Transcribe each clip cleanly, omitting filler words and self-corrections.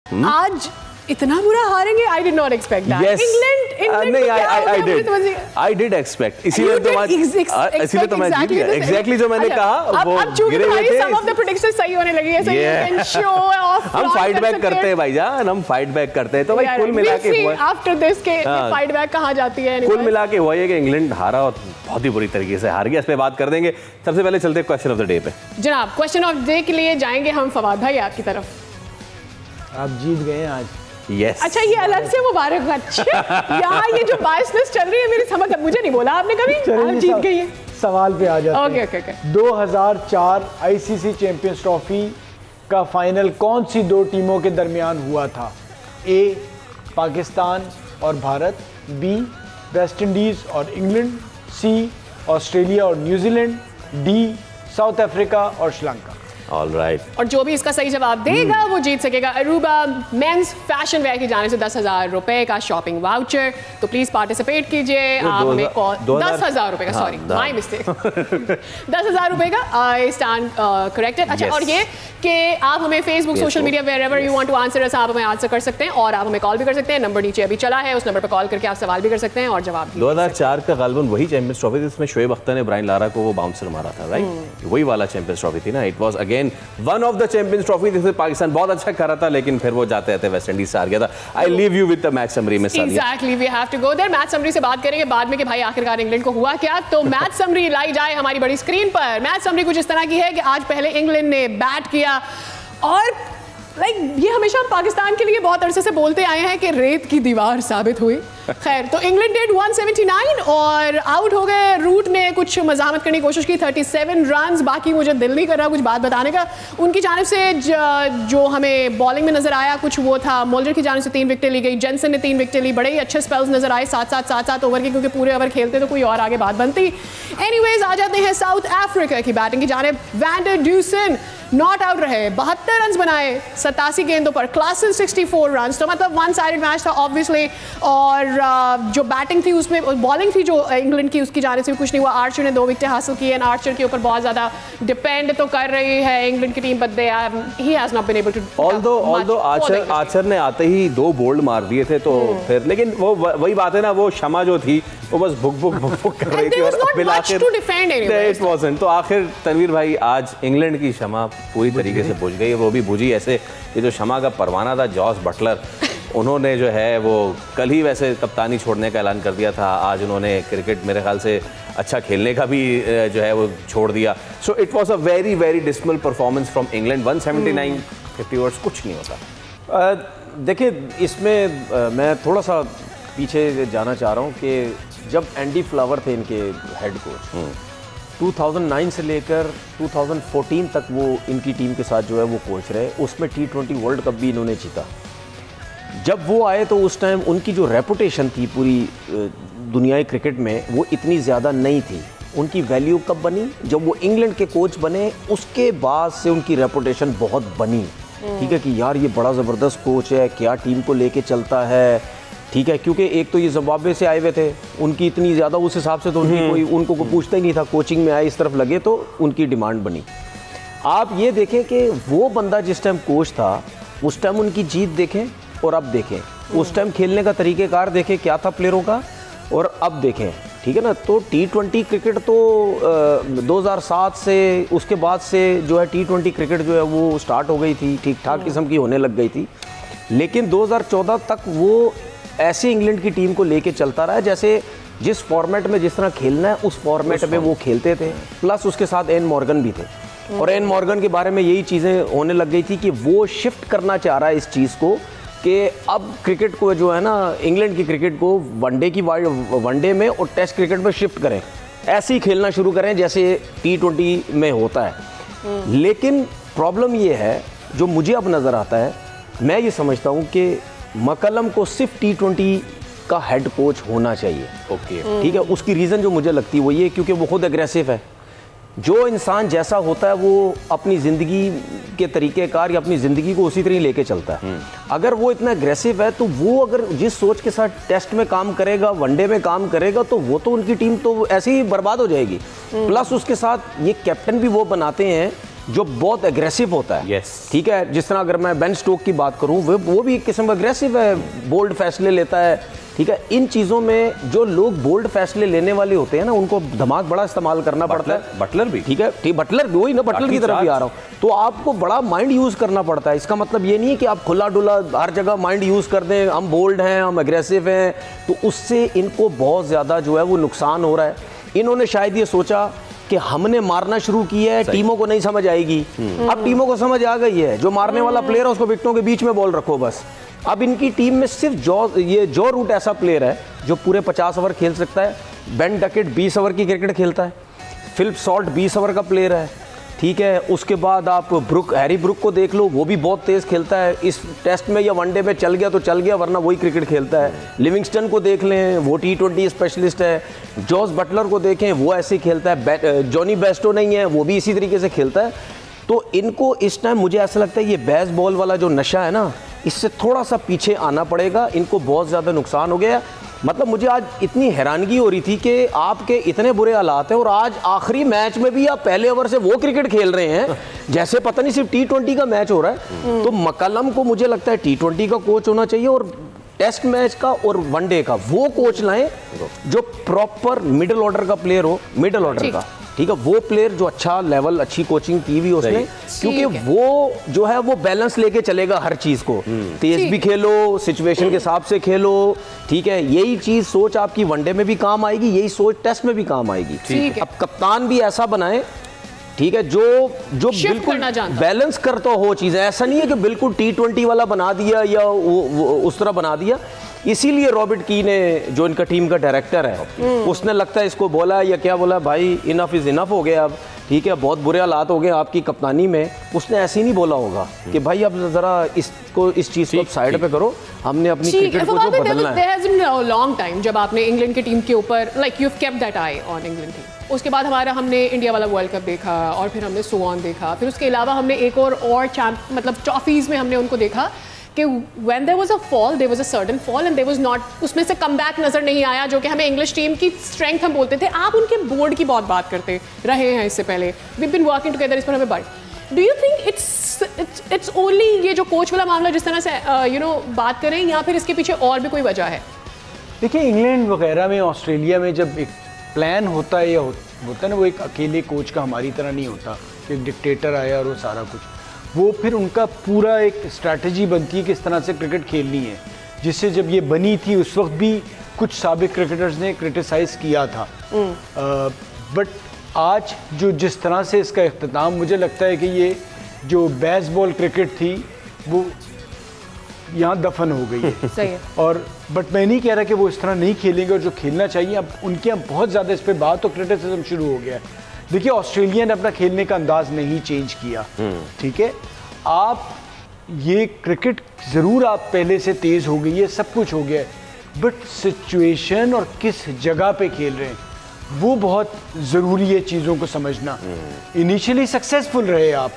आज इतना बुरा हारेंगे? I did not expect that. Yes. England नहीं, I did expect. इसीलिए तो मैं जीत गया. Exactly जो मैंने कहा वो गिरे हुए थे. Some of the predictions सही होने लगी है, so you can show off. हम फाइट बैक करते हैं भाईजान, हम फाइट बैक करते हैं. तो भाई कुल मिला के हुआ. After this के फाइट बैक कहाँ जाती है? कुल मिला के हुआ ये कि इंग्लैंड हारा और बहुत ही बुरी तरीके से हार गया. इस पे बात कर देंगे. सबसे पहले चलते हैं क्वेश्चन ऑफ द डे पे. जनाब, क्वेश्चन ऑफ डे के लिए जाएंगे हम फवाद भाई आपकी तरफ. आप जीत गए आज. Yes. अच्छा, ये अलग से मुबारक. अच्छा, यहाँ ये जो बायसनेस चल रही है मेरी समझ, मुझे नहीं बोला आपने कभी. आप जीत गई है. सवाल पे आ जाते हैं. ओके. 2004 आईसीसी चैंपियंस ट्रॉफी का फाइनल कौन सी दो टीमों के दरमियान हुआ था? ए पाकिस्तान और भारत, बी वेस्ट इंडीज और इंग्लैंड, सी ऑस्ट्रेलिया और न्यूजीलैंड, डी साउथ अफ्रीका और श्रीलंका. All right. और जो भी इसका सही जवाब देगा वो जीत सकेगा अरूबा मेंस फैशन वेयर की जाने से 10,000 रुपए का शॉपिंग वाउचर. तो प्लीज पार्टिसिपेट कीजिए. आप हमें कॉल 10,000 रुपए का, सॉरी माय मिस्टेक, 10,000 रुपए का. I stand corrected. अच्छा, और ये कि आप हमें Facebook, social media, wherever you want to answer us, आप हमें आंसर कर सकते हैं और आप हमें कॉल भी कर सकते हैं. नंबर नीचे अभी चला है, उस नंबर पर कॉल करके आप सवाल भी कर सकते हैं और जवाब. 2004 का गालिबन वही चैंपियंस ट्रॉफी जिसमें शोएब अख्तर ने ब्रायन लारा को वो बाउंसर मारा था, राइट? वही वाला चैंपियंस ट्रॉफी थी ना. It was again one of the champions trophy जिसे पाकिस्तान बहुत अच्छा कर रहा था, लेकिन फिर वो जाते जाते वेस्ट इंडीज से हार गया था. I leave you with the match summary में. Exactly, we have to go there. Match summary से बात करेंगे बाद में कि भाई आखिरकार इंग्लैंड को हुआ क्या. तो मैच समरी लाई जाए हमारी बड़ी स्क्रीन पर. मैच समरी कुछ इस तरह की है कि आज पहले इंग्लैंड ने बैट किया और ये हमेशा हम पाकिस्तान के लिए बहुत अरसे से बोलते आए हैं कि रेत की दीवार साबित हुई. खैर, तो इंग्लैंड डेड 179 और आउट हो गए. रूट ने कुछ मजामत करने की कोशिश की, 37 रन्स. बाकी मुझे दिल नहीं कर रहा कुछ बात बताने का. उनकी जानिब से जो हमें बॉलिंग में नजर आया कुछ वो था. मोल्डर की जानिब से 3 विकेटें ली गई, जेंसन ने 3 विकेटें ली. बड़े ही अच्छे स्पेल्स नजर आए 7-7 ओवर के, क्योंकि पूरे ओवर खेलते तो कोई और आगे बात बनती. एनीवेज, आ जाते हैं साउथ अफ्रीका की बैटिंग की जानिब. Van der Dussen not out रहे, 72 रन बनाए 87 गेंदों पर, क्लासिक 64 रन. तो मतलब वन साइडेड मैच था ऑब्वियसली. और जो बैटिंग थी उसमें, बॉलिंग थी जो इंग्लैंड की, उसकी जाने से भी कुछ नहीं हुआ. आर्चर ने 2 विकेटें हासिल की एंड आर्चर के ऊपर बहुत ज्यादा डिपेंड तो कर रही है इंग्लैंड की टीम, बट दे ही has not been able to. Although Archer ने आते ही 2 बोल्ड मार दिए थे तो फिर, लेकिन वो वही बात है ना, वो क्षमा जो थी वो बस भुक कर रही थी और इट वाज़न्ट. तो आखिर तनवीर भाई आज इंग्लैंड की क्षमा पूरी तरीके से बुझ गई. वो भी बुझी ऐसे, ये जो क्षमा का परवाना था जॉस बटलर, उन्होंने जो है वो कल ही वैसे कप्तानी छोड़ने का ऐलान कर दिया था. आज उन्होंने क्रिकेट मेरे ख्याल से अच्छा खेलने का भी जो है वो छोड़ दिया. So it was a very very dismal performance from England. 179 50 overs कुछ नहीं होता. देखिए, इसमें मैं थोड़ा सा पीछे जाना चाह रहा हूँ कि जब एंडी फ्लावर थे इनके हेड कोच, 2009 से लेकर 2014 तक वो इनकी टीम के साथ जो है वो कोच रहे. उसमें T20 वर्ल्ड कप भी इन्होंने जीता. जब वो आए तो उस टाइम उनकी जो रेपुटेशन थी पूरी दुनियाई क्रिकेट में वो इतनी ज़्यादा नहीं थी. उनकी वैल्यू कब बनी? जब वो इंग्लैंड के कोच बने, उसके बाद से उनकी रेपुटेशन बहुत बनी. ठीक है कि यार ये बड़ा ज़बरदस्त कोच है, क्या टीम को लेके चलता है. ठीक है, क्योंकि एक तो ये जिम्बाब्वे से आए हुए थे, उनकी इतनी ज़्यादा उस हिसाब से तो उनको कोई पूछता ही नहीं था. कोचिंग में आए, इस तरफ लगे तो उनकी डिमांड बनी. आप ये देखें कि वो बंदा जिस टाइम कोच था उस टाइम उनकी जीत देखें और अब देखें. उस टाइम खेलने का तरीक़ेकार देखें क्या था प्लेयरों का, और अब देखें. ठीक है ना. तो T20 क्रिकेट तो 2007 से उसके बाद से जो है T20 क्रिकेट जो है वो स्टार्ट हो गई थी, ठीक ठाक किस्म की होने लग गई थी. लेकिन 2014 तक वो ऐसे इंग्लैंड की टीम को लेके चलता रहा जैसे जिस फॉर्मेट में जिस तरह खेलना है उस फॉर्मेट में वो खेलते थे. प्लस उसके साथ एन मॉर्गन भी थे, और एन मॉर्गन के बारे में यही चीज़ें होने लग गई थी कि वो शिफ्ट करना चाह रहा है इस चीज़ को कि अब क्रिकेट को जो है ना, इंग्लैंड की क्रिकेट को वनडे में और टेस्ट क्रिकेट में शिफ्ट करें, ऐसे ही खेलना शुरू करें जैसे T20 में होता है. लेकिन प्रॉब्लम ये है जो मुझे अब नज़र आता है, मैं ये समझता हूँ कि मकलम को सिर्फ T20 का हेड कोच होना चाहिए. ओके, ठीक है. उसकी रीज़न जो मुझे लगती है वो ये, क्योंकि वो खुद एग्रेसिव है. जो इंसान जैसा होता है वो अपनी ज़िंदगी के तरीक़ेकार या अपनी ज़िंदगी को उसी तरह लेके चलता है. अगर वो इतना एग्रेसिव है तो वो अगर जिस सोच के साथ टेस्ट में काम करेगा, वनडे में काम करेगा, तो वो तो उनकी टीम तो ऐसे ही बर्बाद हो जाएगी. प्लस उसके साथ ये कैप्टन भी वो बनाते हैं जो बहुत एग्रेसिव होता है। Yes. ठीक है, जिस तरह अगर मैं बेन स्टोक की बात करूं, वो भी एक किस्म का एग्रेसिव है, बोल्ड फैसले लेता है। ठीक है, इन चीज़ों में जो लोग बोल्ड फैसले लेने वाले होते हैं ना, उनको दिमाग बड़ा इस्तेमाल करना पड़ता है। बटलर भी, ठीक है, ठीक, बटलर भी, वही ना, बटलर की तरफ भी आ रहा हूँ। तो आपको बड़ा माइंड यूज़ करना पड़ता है। इसका मतलब ये नहीं है कि आप खुला डुला हर जगह माइंड यूज़ कर दें, हम बोल्ड हैं, हम एग्रेसिव हैं, तो उससे इनको बहुत ज़्यादा जो है वो नुकसान हो रहा है। इन्होंने शायद ये सोचा कि हमने मारना शुरू किया है, टीमों को नहीं समझ आएगी। अब टीमों को समझ आ गई है, जो मारने वाला प्लेयर है उसको विकेटों के बीच में बॉल रखो बस। अब इनकी टीम में सिर्फ जो रूट ऐसा प्लेयर है जो पूरे 50 ओवर खेल सकता है। बेन डकेट 20 ओवर की क्रिकेट खेलता है। फिलिप सॉल्ट 20 ओवर का प्लेयर है। ठीक है, उसके बाद आप हैरी ब्रुक को देख लो, वो भी बहुत तेज़ खेलता है। इस टेस्ट में या वनडे में चल गया तो चल गया, वरना वही क्रिकेट खेलता है। लिविंगस्टन को देख लें, वो T20 स्पेशलिस्ट है। जॉस बटलर को देखें, वो ऐसे ही खेलता है। जॉनी बेस्टो नहीं है, वो भी इसी तरीके से खेलता है। तो इनको इस टाइम मुझे ऐसा लगता है ये बेसबॉल वाला जो नशा है ना, इससे थोड़ा सा पीछे आना पड़ेगा। इनको बहुत ज़्यादा नुकसान हो गया। मतलब मुझे आज इतनी हैरानगी हो रही थी कि आपके इतने बुरे हालात हैं और आज आखिरी मैच में भी आप पहले ओवर से वो क्रिकेट खेल रहे हैं जैसे पता नहीं सिर्फ T20 का मैच हो रहा है। तो मकलम को मुझे लगता है T20 का कोच होना चाहिए और टेस्ट मैच का और वनडे का वो कोच लाएं जो प्रॉपर मिडिल ऑर्डर का प्लेयर हो, मिडिल ऑर्डर का। ठीक है, वो प्लेयर जो अच्छा लेवल, अच्छी कोचिंग की हुई उसने, क्योंकि वो जो है वो बैलेंस लेके चलेगा हर चीज को। तेज भी खेलो, सिचुएशन के हिसाब से खेलो। ठीक है, यही चीज सोच आपकी वनडे में भी काम आएगी, यही सोच टेस्ट में भी काम आएगी। अब कप्तान भी ऐसा बनाए, ठीक है, जो बिल्कुल बैलेंस करता हो चीजें। ऐसा नहीं है कि बिल्कुल T20 वाला बना दिया या वो उस तरह बना दिया। इसीलिए रॉबर्ट की ने, जो इनका टीम का डायरेक्टर है, उसने लगता है इसको बोला या क्या बोला, भाई इनफ इज इनफ हो गया अब। ठीक है, बहुत बुरे हालात हो गए आपकी कप्तानी में। उसने ऐसे ही नहीं बोला होगा कि भाई अब जरा इस चीज को साइड पे करो, हमने अपनी क्रिकेट को जो बदलना है। लॉन्ग टाइम जब आपने इंग्लैंड की टीम के ऊपर like you have kept that I on England team. उसके बाद हमने इंडिया वाला वर्ल्ड कप देखा और फिर हमने सो ऑन देखा। फिर उसके अलावा हमने एक और मतलब ट्रॉफीज में हमने उनको देखा कि when there was a fall, there was a certain fall and there was not, उसमें से कमबैक नजर नहीं आया, जो कि हमें इंग्लिश टीम की स्ट्रेंथ हम बोलते थे। आप उनके बोर्ड की बहुत बात करते रहे हैं इससे पहले, we've been working together, इस पर हमें बात। Do you think it's only ये जो कोच वाला मामला जिस तरह से बात करें, या फिर इसके पीछे और भी कोई वजह है? देखिए, इंग्लैंड वगैरह में, ऑस्ट्रेलिया में जब एक प्लान होता है या होता है ना, वो एक अकेले कोच का हमारी तरह नहीं होता कि एक डिक्टेटर आया और वो सारा कुछ, वो फिर उनका पूरा एक स्ट्रैटेजी बनती है कि इस तरह से क्रिकेट खेलनी है। जिससे जब ये बनी थी उस वक्त भी कुछ साबिक क्रिकेटर्स ने क्रिटिसाइज़ किया था। बट आज जो जिस तरह से इसका इख्तिताम, मुझे लगता है कि ये जो बेसबॉल क्रिकेट थी वो यहाँ दफन हो गई है। सही है। और बट मैं नहीं कह रहा कि वो इस तरह नहीं खेलेंगे, और जो खेलना चाहिए, अब उनके यहाँ बहुत ज़्यादा इस पर बात और क्रिटिसिज्म शुरू हो गया है। देखिए, ऑस्ट्रेलिया ने अपना खेलने का अंदाज नहीं चेंज किया। ठीक है, आप ये क्रिकेट ज़रूर आप पहले से तेज़ हो गई है, सब कुछ हो गया है, बट सिचुएशन और किस जगह पे खेल रहे हैं वो बहुत ज़रूरी है चीज़ों को समझना। इनिशियली सक्सेसफुल रहे आप,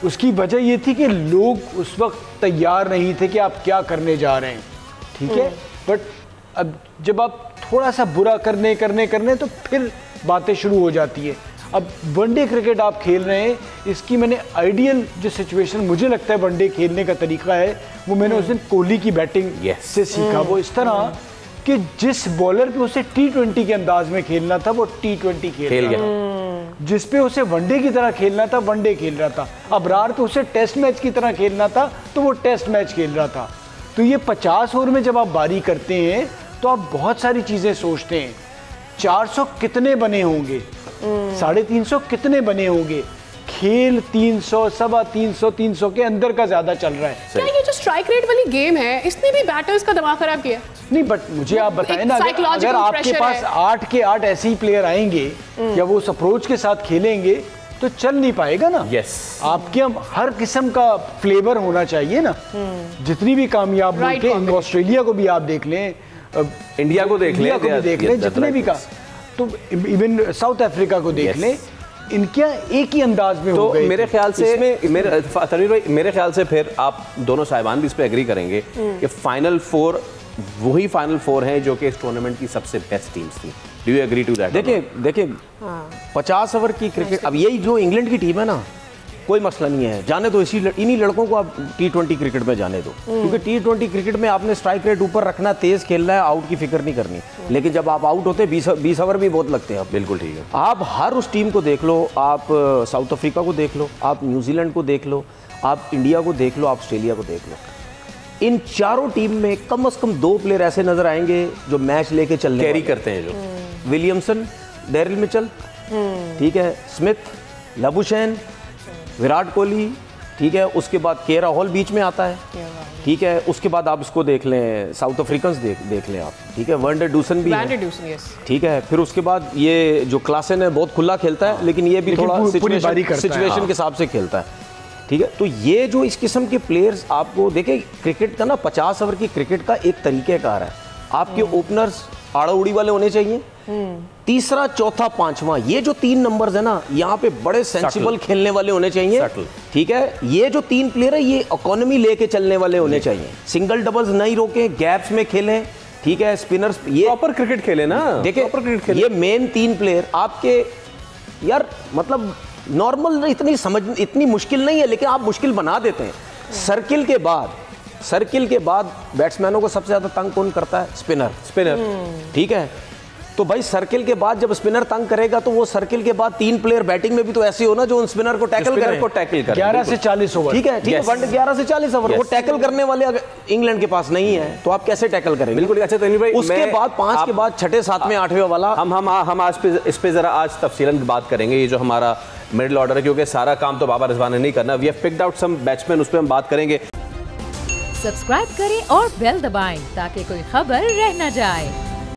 उसकी वजह ये थी कि लोग उस वक्त तैयार नहीं थे कि आप क्या करने जा रहे हैं। ठीक है, बट अब जब आप थोड़ा सा बुरा करने तो फिर बातें शुरू हो जाती है। अब वनडे क्रिकेट आप खेल रहे हैं, इसकी मैंने आइडियल जो सिचुएशन मुझे लगता है वनडे खेलने का तरीका है, वो मैंने उस दिन कोहली की बैटिंग से सीखा। वो इस तरह कि जिस बॉलर पे उसे T20 के अंदाज में खेलना था वो T20 खेल गया, जिस पे उसे वनडे की तरह खेलना था वनडे खेल रहा था। अबरार पे उसे टेस्ट मैच की तरह खेलना था तो वो टेस्ट मैच खेल रहा था। तो ये 50 ओवर में जब आप बारी करते हैं तो आप बहुत सारी चीज़ें सोचते हैं। 400 कितने बने होंगे, 350 कितने बने होंगे, खेल 300, 350, 300 के अंदर का ज्यादा चल रहा है। क्या ये जो स्ट्राइक रेट वाली गेम है, इसने भी बैटर्स का दिमाग खराब किया? नहीं, बट मुझे आप बताएं ना, अगर आपके पास 8 के 8 ऐसे ही प्लेयर आएंगे या वो उस अप्रोच के साथ खेलेंगे तो चल नहीं पाएगा ना। आपके हर किस्म का फ्लेवर होना चाहिए ना। जितनी भी कामयाब मुल्क हैं, ऑस्ट्रेलिया को भी आप देख लें, इंडिया को देख लें, जितने भी का, तो इवन साउथ अफ्रीका को देख लें, इनके एक ही अंदाज में तो हो गए। मेरे ख्याल से तनवीर भाई, मेरे ख्याल से फिर आप दोनों साहिबान भी इस पे एग्री करेंगे कि फाइनल 4 वही फाइनल 4 हैं जो कि इस टूर्नामेंट की सबसे बेस्ट टीम्स थी। Do you agree to that? देखिए 50 ओवर की क्रिकेट, अब यही जो इंग्लैंड की टीम है ना, कोई मसला नहीं है, जाने दो, इन्हीं लड़कों को आप T20 क्रिकेट में जाने दो, क्योंकि T20 क्रिकेट में आपने स्ट्राइक रेट ऊपर रखना, तेज खेलना है, आउट की फिक्र नहीं करनी। लेकिन जब आप आउट होते 20 ओवर भी बहुत लगते हैं। बिल्कुल ठीक है। आप हर उस टीम को देख लो, आप साउथ अफ्रीका को देख लो, आप न्यूजीलैंड को देख लो, आप इंडिया को देख लो, आप ऑस्ट्रेलिया को देख लो, इन चारों टीम में कम से कम 2 प्लेयर ऐसे नजर आएंगे जो मैच लेके चलने कैरी करते हैं, जो विलियमसन, डेरिल मिचेल, ठीक है, स्मिथ, लबुशैन, विराट कोहली, ठीक है, उसके बाद के राहुल बीच में आता है, ठीक है, उसके बाद आप इसको देख लें, साउथ अफ्रीकन देख लें आप, ठीक है, वैन डर डूसन भी है, ठीक है, फिर उसके बाद ये जो क्लासन है बहुत खुला खेलता है, लेकिन ये भी थोड़ा सिचुएशन के हिसाब से खेलता है, ठीक है। तो ये जो इस किस्म के प्लेयर्स आपको देखे, क्रिकेट का ना 50 ओवर की क्रिकेट का एक तरीक़ेकार है। आपके ओपनर्स आड़ा उड़ी वाले होने चाहिए, तीसरा, चौथा, पांचवा, ये जो 3 नंबर्स है ना, यहाँ पे बड़े सेंसिबल खेलने वाले होने चाहिए, ठीक है। ये जो 3 प्लेयर है ये इकोनॉमी लेके चलने वाले होने चाहिए, सिंगल डबल्स नहीं रोके, गैप्स में खेलें, ठीक है, स्पिनर्स, ये प्रॉपर क्रिकेट खेले ना, देखिए ये मेन 3 प्लेयर आपके, यार मतलब नॉर्मल इतनी मुश्किल नहीं है, लेकिन आप मुश्किल बना देते हैं। सर्किल के बाद बैट्समैनों को सबसे ज्यादा तंग कौन करता है? स्पिनर, ठीक है। तो भाई सर्किल के बाद जब स्पिनर तंग करेगा तो वो सर्किल के बाद 3 प्लेयर बैटिंग में भी तो ऐसे हो ना जो उन स्पिनर को टैकल करें, 11 से 40 ओवर, ठीक है, 11 से 40 ओवर, वो टैकल करने वाले अगर इंग्लैंड के पास नहीं है तो आप कैसे टैकल करेंगे? बिल्कुल। अच्छा तन्वीर भाई, उसके बाद 5 के बाद 6ठे, 7वें, 8वें वाला हम आज इस पे जरा आज तफसीलन बात करेंगे। ये जो हमारा मिडिल ऑर्डर है, क्योंकि सारा काम तो बाबर रिजवान ने नहीं करना, we have picked out some batsman, उस पर हम बात करेंगे। सब्सक्राइब करें और बेल दबाएं ताकि कोई खबर रह न जाए।